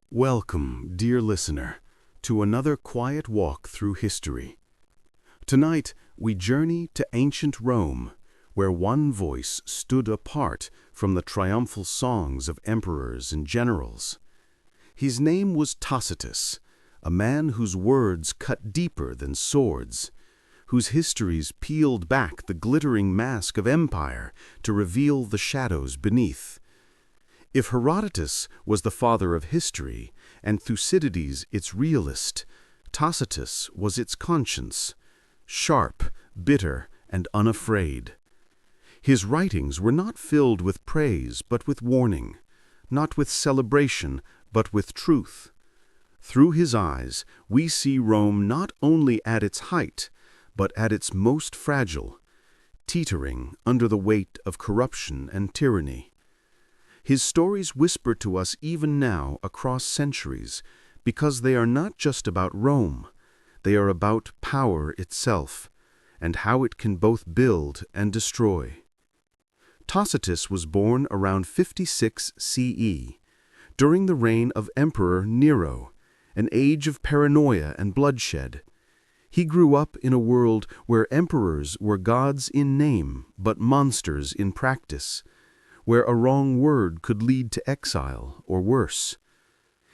Welcome, dear listener, to another quiet walk through history. Tonight, we journey to ancient Rome, where one voice stood apart from the triumphal songs of emperors and generals. His name was Tacitus, a man whose words cut deeper than swords, whose histories peeled back the glittering mask of empire to reveal the shadows beneath. If Herodotus was the father of history, and Thucydides its realist, Tacitus was its conscience, sharp, bitter, and unafraid. His writings were not filled with praise but with warning, not with celebration but with truth. Through his eyes, we see Rome not only at its height, but at its most fragile, teetering under the weight of corruption and tyranny. His stories whisper to us even now across centuries, because they are not just about Rome, they are about power itself, and how it can both build and destroy. Tacitus was born around 56 CE, during the reign of Emperor Nero, an age of paranoia and bloodshed. He grew up in a world where emperors were gods in name but monsters in practice, where a wrong word could lead to exile or worse.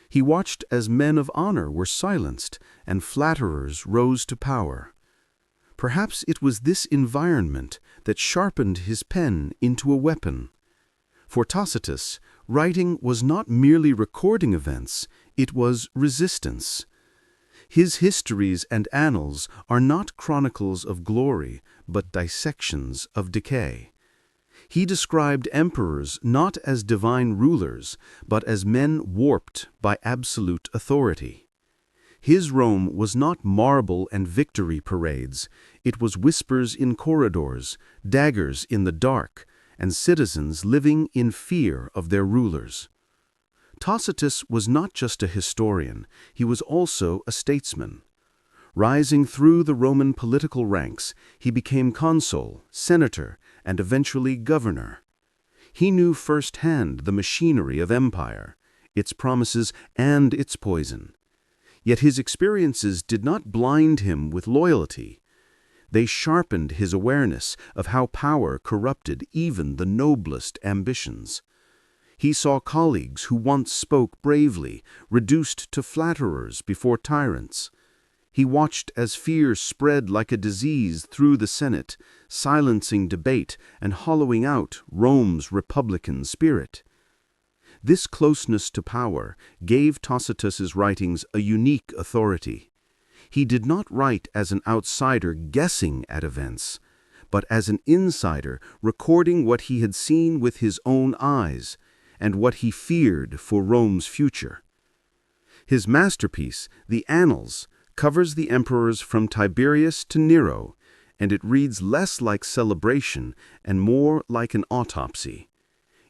He watched as men of honor were silenced and flatterers rose to power. Perhaps it was this environment that sharpened his pen into a weapon. For Tacitus, writing was not merely recording events, it was resistance. His histories and annals are not chronicles of glory, but dissections of decay. He described emperors not as divine rulers, but as men warped by absolute authority. His Rome was not marble and victory parades, it was whispers in corridors, daggers in the dark, and citizens living in fear of their rulers. Tacitus was not just a historian, he was also a statesman. Rising through the Roman political ranks, he became consul, senator, and eventually governor. He knew firsthand the machinery of empire, its promises and its poison. Yet his experiences did not blind him with loyalty. They sharpened his awareness of how power corrupted even the noblest ambitions. He saw colleagues who once spoke bravely, reduced to flatterers before tyrants. He watched as fear spread like a disease through the Senate, silencing debate and hollowing out Rome's republican spirit. This closeness to power gave Tacitus's writings a unique authority. He did not write as an outsider guessing at events, but as an insider recording what he had seen with his own eyes and what he feared for Rome's future. His masterpiece, the Annals, covers the emperors from Tiberius to Nero, and it reads less like celebration and more like an autopsy.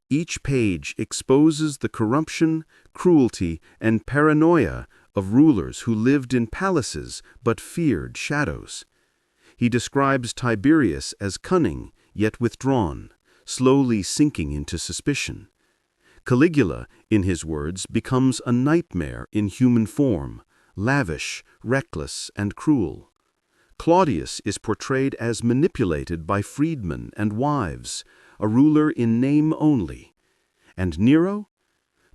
Each page exposes the corruption, cruelty, and paranoia of rulers who lived in palaces but feared shadows. He describes Tiberius as cunning yet withdrawn, slowly sinking into suspicion. Caligula, in his words, becomes a nightmare in human form, lavish, reckless, and cruel. Claudius is portrayed as manipulated by freedmen and wives, a ruler in name only. And Nero?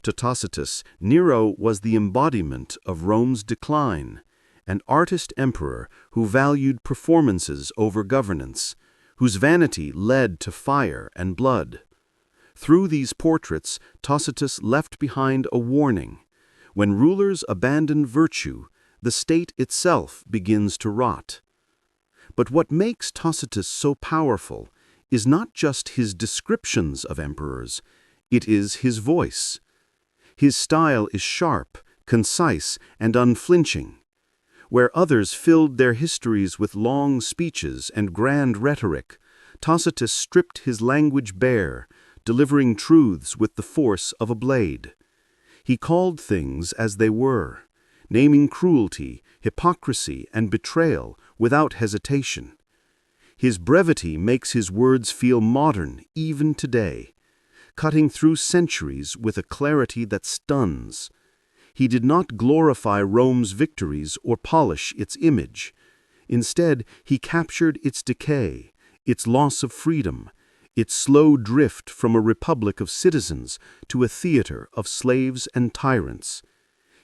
To Tacitus, Nero was the embodiment of Rome's decline, an artist emperor who valued performances over governance, whose vanity led to fire and blood. Through these portraits, Tacitus left behind a warning. When rulers abandon virtue, the state itself begins to rot. But what makes Tacitus so powerful is not just his descriptions of emperors, it is his voice. His style is sharp, concise, and unflinching. Where others filled their histories with long speeches and grand rhetoric, Tacitus stripped his language bare, delivering truths with the force of a blade. He called things as they were, naming cruelty, hypocrisy, and betrayal without hesitation. His brevity makes his words feel modern even today, cutting through centuries with a clarity that stuns. He did not glorify Rome's victories or polish its image. Instead, he captured its decay, its loss of freedom, its slow drift from a republic of citizens to a theater of slaves and tyrants.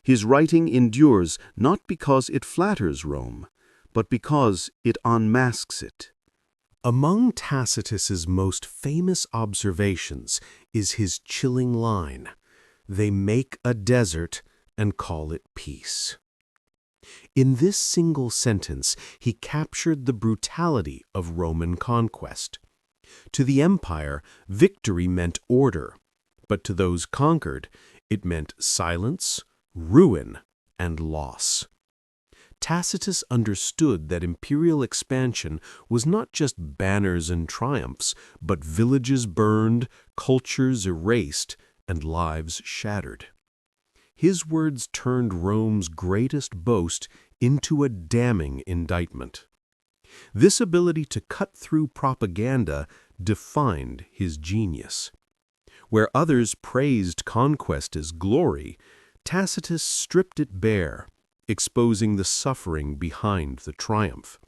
His writing endures not because it flatters Rome, but because it unmasks it. Among Tacitus's most famous observations is his chilling line, "They make a desert and call it peace." In this single sentence, he captured the brutality of Roman conquest. To the empire, victory meant order, but to those conquered, it meant silence, ruin, and loss. Tacitus understood that imperial expansion was not just banners and triumphs, but villages burned, cultures erased, and lives shattered. His words turned Rome's greatest boast into a damning indictment. This ability to cut through propaganda defined his genius. Where others praised conquest as glory, Tacitus stripped it bare, exposing the suffering behind the triumph.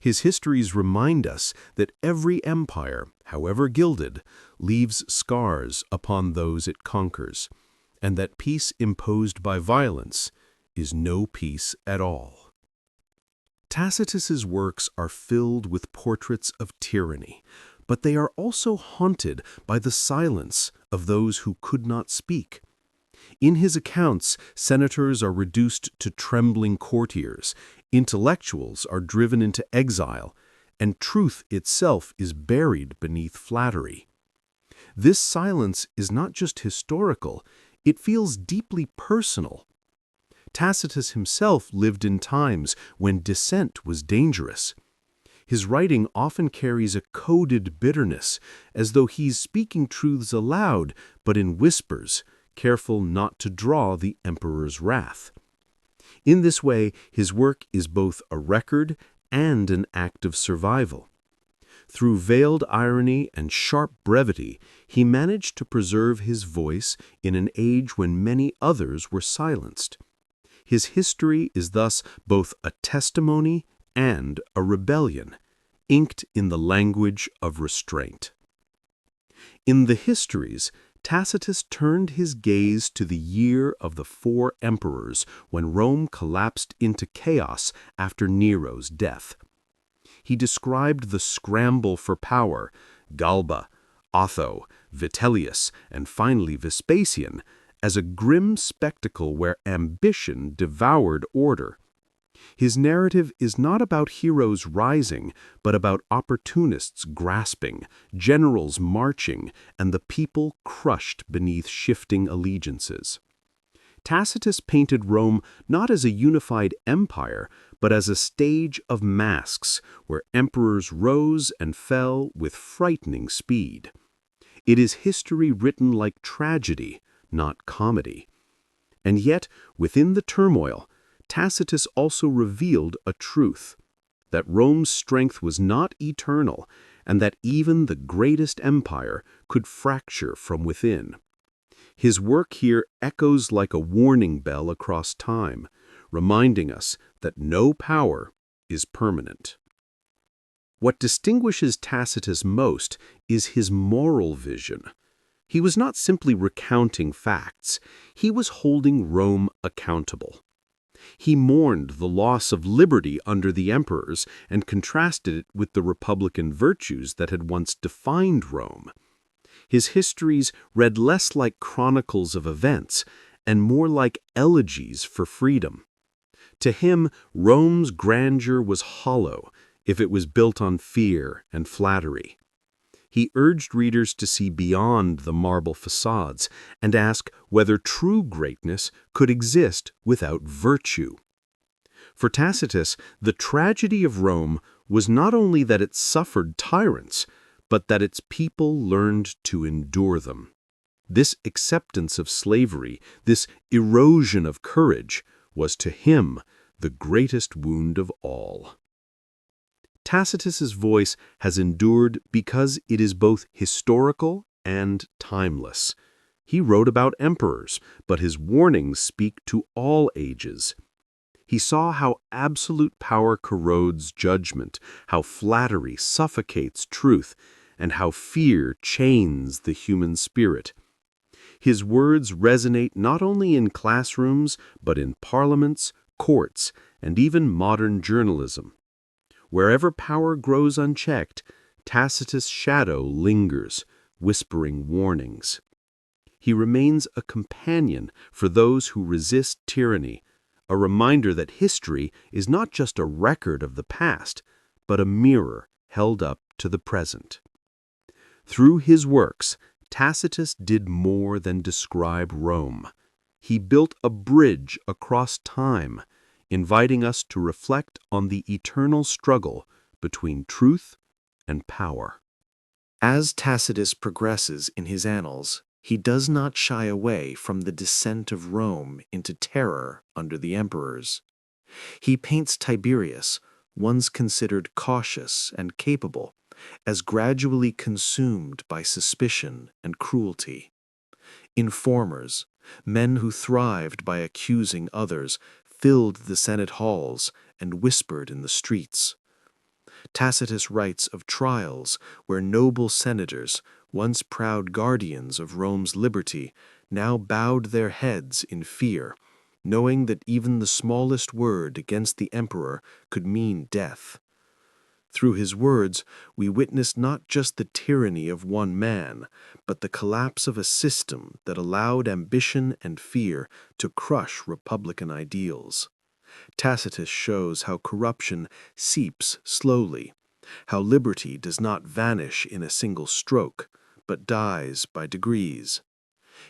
His histories remind us that every empire, however gilded, leaves scars upon those it conquers, and that peace imposed by violence is no peace at all. Tacitus's works are filled with portraits of tyranny, but they are also haunted by the silence of those who could not speak. In his accounts, senators are reduced to trembling courtiers, intellectuals are driven into exile, and truth itself is buried beneath flattery. This silence is not just historical, it feels deeply personal. Tacitus himself lived in times when dissent was dangerous. His writing often carries a coded bitterness, as though he's speaking truths aloud, but in whispers, careful not to draw the emperor's wrath. In this way, his work is both a record and an act of survival. Through veiled irony and sharp brevity, he managed to preserve his voice in an age when many others were silenced. His history is thus both a testimony and a rebellion, inked in the language of restraint. In the Histories, Tacitus turned his gaze to the year of the 4 emperors when Rome collapsed into chaos after Nero's death. He described the scramble for power, Galba, Otho, Vitellius, and finally Vespasian, as a grim spectacle where ambition devoured order. His narrative is not about heroes rising, but about opportunists grasping, generals marching, and the people crushed beneath shifting allegiances. Tacitus painted Rome not as a unified empire, but as a stage of masks where emperors rose and fell with frightening speed. It is history written like tragedy, not comedy. And yet, within the turmoil, Tacitus also revealed a truth, that Rome's strength was not eternal, and that even the greatest empire could fracture from within. His work here echoes like a warning bell across time, reminding us that no power is permanent. What distinguishes Tacitus most is his moral vision. He was not simply recounting facts, he was holding Rome accountable. He mourned the loss of liberty under the emperors and contrasted it with the republican virtues that had once defined Rome. His histories read less like chronicles of events and more like elegies for freedom. To him, Rome's grandeur was hollow if it was built on fear and flattery. He urged readers to see beyond the marble facades and ask whether true greatness could exist without virtue. For Tacitus, the tragedy of Rome was not only that it suffered tyrants, but that its people learned to endure them. This acceptance of slavery, this erosion of courage, was to him the greatest wound of all. Tacitus's voice has endured because it is both historical and timeless. He wrote about emperors, but his warnings speak to all ages. He saw how absolute power corrodes judgment, how flattery suffocates truth, and how fear chains the human spirit. His words resonate not only in classrooms, but in parliaments, courts, and even modern journalism. Wherever power grows unchecked, Tacitus' shadow lingers, whispering warnings. He remains a companion for those who resist tyranny, a reminder that history is not just a record of the past, but a mirror held up to the present. Through his works, Tacitus did more than describe Rome. He built a bridge across time, inviting us to reflect on the eternal struggle between truth and power. As Tacitus progresses in his annals, he does not shy away from the descent of Rome into terror under the emperors. He paints Tiberius, once considered cautious and capable, as gradually consumed by suspicion and cruelty. Informers, men who thrived by accusing others, filled the Senate halls and whispered in the streets. Tacitus writes of trials where noble senators, once proud guardians of Rome's liberty, now bowed their heads in fear, knowing that even the smallest word against the emperor could mean death. Through his words, we witness not just the tyranny of one man, but the collapse of a system that allowed ambition and fear to crush republican ideals. Tacitus shows how corruption seeps slowly, how liberty does not vanish in a single stroke, but dies by degrees.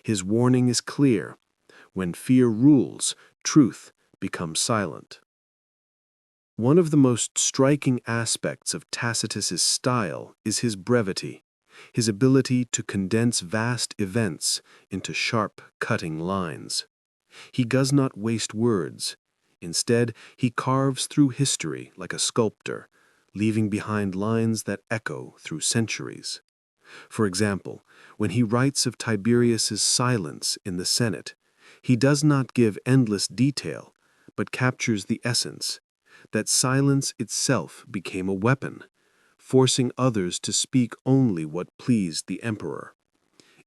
His warning is clear: when fear rules, truth becomes silent. One of the most striking aspects of Tacitus's style is his brevity, his ability to condense vast events into sharp, cutting lines. He does not waste words. Instead, he carves through history like a sculptor, leaving behind lines that echo through centuries. For example, when he writes of Tiberius's silence in the Senate, he does not give endless detail, but captures the essence, that silence itself became a weapon, forcing others to speak only what pleased the emperor.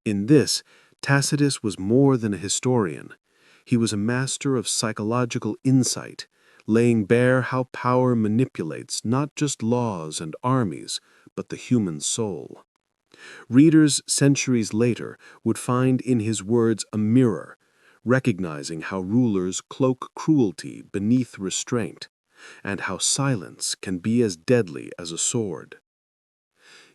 In this, Tacitus was more than a historian. He was a master of psychological insight, laying bare how power manipulates not just laws and armies, but the human soul. Readers centuries later would find in his words a mirror, recognizing how rulers cloak cruelty beneath restraint, and how silence can be as deadly as a sword.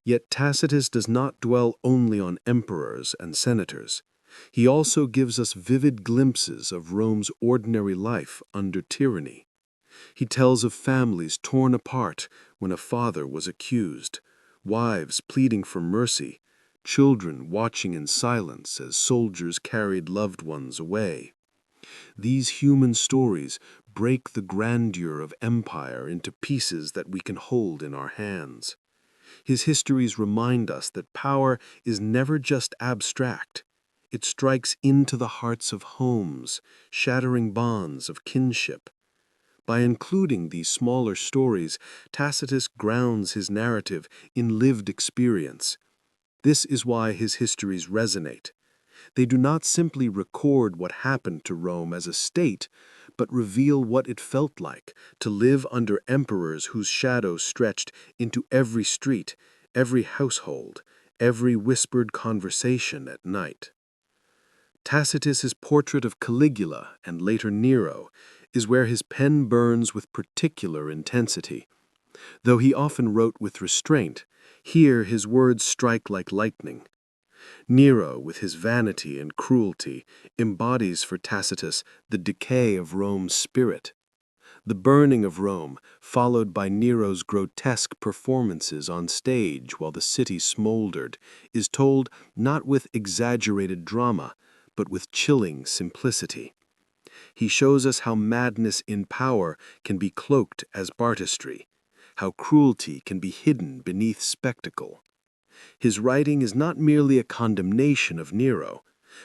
Yet Tacitus does not dwell only on emperors and senators. He also gives us vivid glimpses of Rome's ordinary life under tyranny. He tells of families torn apart when a father was accused, wives pleading for mercy, children watching in silence as soldiers carried loved ones away. These human stories break the grandeur of empire into pieces that we can hold in our hands. His histories remind us that power is never just abstract. It strikes into the hearts of homes, shattering bonds of kinship. By including these smaller stories, Tacitus grounds his narrative in lived experience. This is why his histories resonate. They do not simply record what happened to Rome as a state, but reveal what it felt like to live under emperors whose shadows stretched into every street, every household, every whispered conversation at night. Tacitus's portrait of Caligula and later Nero is where his pen burns with particular intensity. Though he often wrote with restraint, here his words strike like lightning. Nero, with his vanity and cruelty, embodies for Tacitus the decay of Rome's spirit. The burning of Rome, followed by Nero's grotesque performances on stage while the city smoldered, is told not with exaggerated drama, but with chilling simplicity. He shows us how madness in power can be cloaked as artistry, how cruelty can be hidden beneath spectacle. His writing is not merely a condemnation of Nero,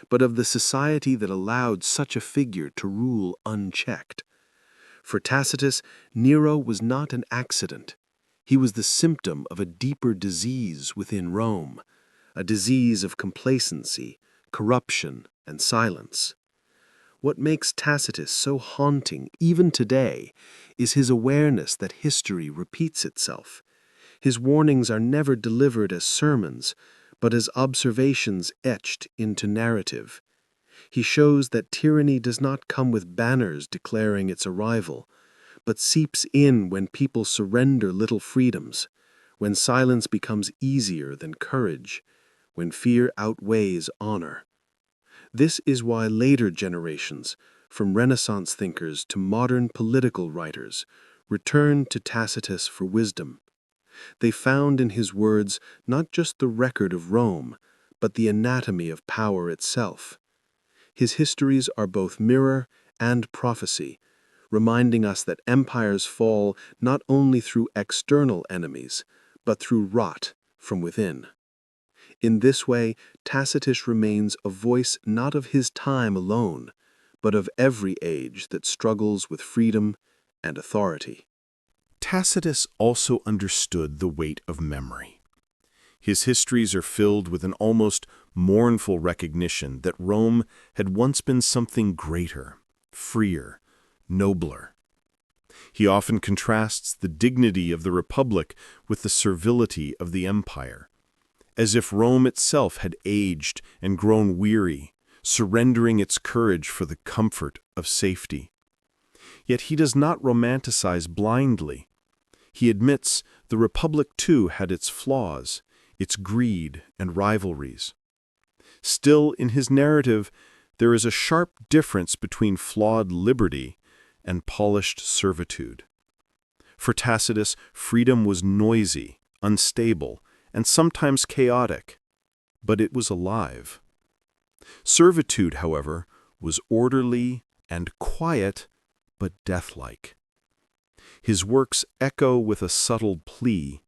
but of the society that allowed such a figure to rule unchecked. For Tacitus, Nero was not an accident. He was the symptom of a deeper disease within Rome, a disease of complacency, corruption, and silence. What makes Tacitus so haunting even today is his awareness that history repeats itself. His warnings are never delivered as sermons, but as observations etched into narrative. He shows that tyranny does not come with banners declaring its arrival, but seeps in when people surrender little freedoms, when silence becomes easier than courage, when fear outweighs honor. This is why later generations, from Renaissance thinkers to modern political writers, return to Tacitus for wisdom. They found in his words not just the record of Rome, but the anatomy of power itself. His histories are both mirror and prophecy, reminding us that empires fall not only through external enemies, but through rot from within. In this way, Tacitus remains a voice not of his time alone, but of every age that struggles with freedom and authority. Tacitus also understood the weight of memory. His histories are filled with an almost mournful recognition that Rome had once been something greater, freer, nobler. He often contrasts the dignity of the Republic with the servility of the Empire, as if Rome itself had aged and grown weary, surrendering its courage for the comfort of safety. Yet he does not romanticize blindly. He admits the Republic too had its flaws, its greed and rivalries. Still, in his narrative, there is a sharp difference between flawed liberty and polished servitude. For Tacitus, freedom was noisy, unstable, and sometimes chaotic, but it was alive. Servitude, however, was orderly and quiet, but deathlike. His works echo with a subtle plea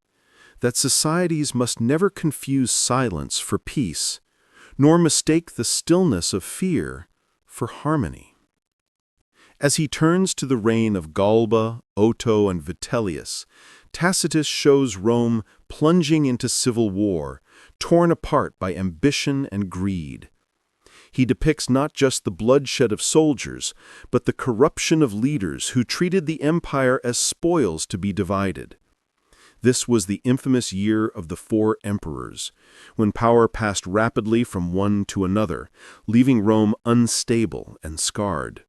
that societies must never confuse silence for peace, nor mistake the stillness of fear for harmony. As he turns to the reign of Galba, Otho, and Vitellius, Tacitus shows Rome plunging into civil war, torn apart by ambition and greed. He depicts not just the bloodshed of soldiers, but the corruption of leaders who treated the empire as spoils to be divided. This was the infamous year of the 4 emperors, when power passed rapidly from one to another, leaving Rome unstable and scarred.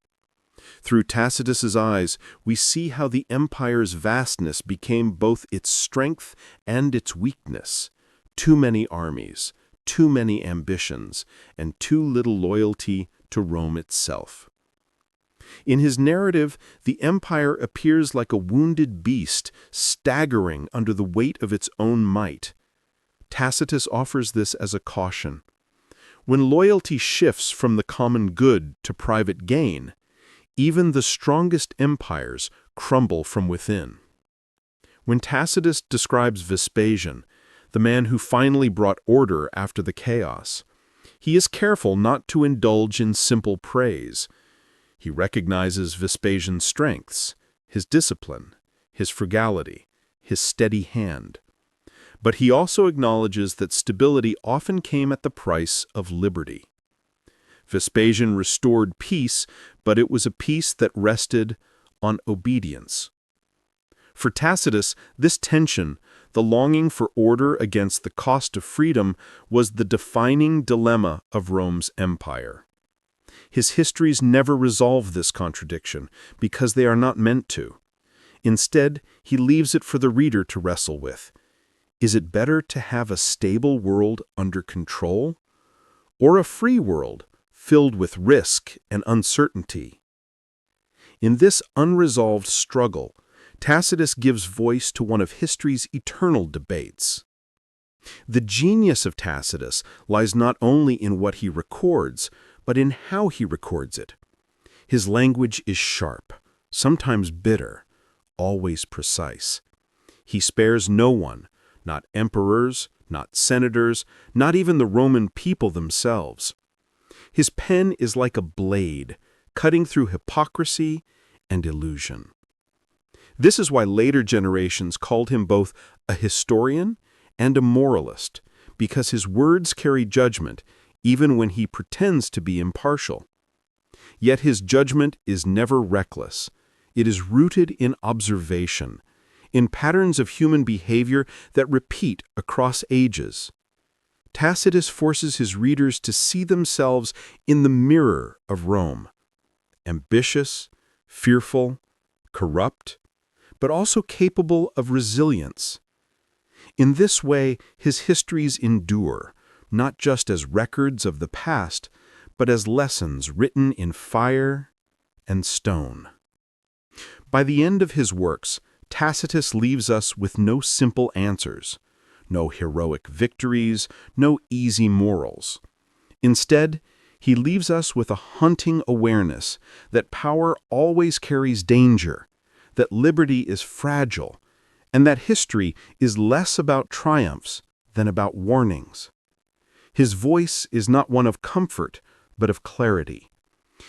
Through Tacitus's eyes, we see how the empire's vastness became both its strength and its weakness. Too many armies, too many ambitions, and too little loyalty to Rome itself. In his narrative, the empire appears like a wounded beast, staggering under the weight of its own might. Tacitus offers this as a caution. When loyalty shifts from the common good to private gain, even the strongest empires crumble from within. When Tacitus describes Vespasian, the man who finally brought order after the chaos, he is careful not to indulge in simple praise. He recognizes Vespasian's strengths, his discipline, his frugality, his steady hand. But he also acknowledges that stability often came at the price of liberty. Vespasian restored peace, but it was a peace that rested on obedience. For Tacitus, this tension, the longing for order against the cost of freedom, was the defining dilemma of Rome's empire. His histories never resolve this contradiction, because they are not meant to. Instead, he leaves it for the reader to wrestle with. Is it better to have a stable world under control, or a free world filled with risk and uncertainty? In this unresolved struggle, Tacitus gives voice to one of history's eternal debates. The genius of Tacitus lies not only in what he records, but in how he records it. His language is sharp, sometimes bitter, always precise. He spares no one, not emperors, not senators, not even the Roman people themselves. His pen is like a blade, cutting through hypocrisy and illusion. This is why later generations called him both a historian and a moralist, because his words carry judgment, even when he pretends to be impartial. Yet his judgment is never reckless. It is rooted in observation, in patterns of human behavior that repeat across ages. Tacitus forces his readers to see themselves in the mirror of Rome, ambitious, fearful, corrupt, but also capable of resilience. In this way, his histories endure, not just as records of the past, but as lessons written in fire and stone. By the end of his works, Tacitus leaves us with no simple answers, no heroic victories, no easy morals. Instead, he leaves us with a haunting awareness that power always carries danger, that liberty is fragile, and that history is less about triumphs than about warnings. His voice is not one of comfort, but of clarity.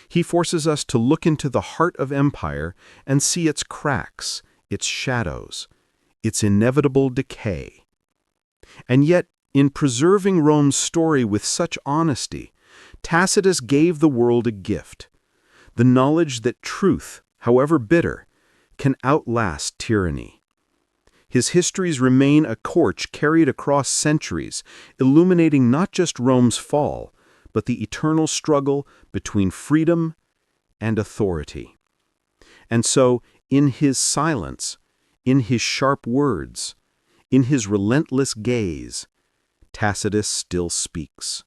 He forces us to look into the heart of empire and see its cracks, its shadows, its inevitable decay. And yet, in preserving Rome's story with such honesty, Tacitus gave the world a gift, the knowledge that truth, however bitter, can outlast tyranny. His histories remain a torch carried across centuries, illuminating not just Rome's fall, but the eternal struggle between freedom and authority. And so, in his silence, in his sharp words, in his relentless gaze, Tacitus still speaks.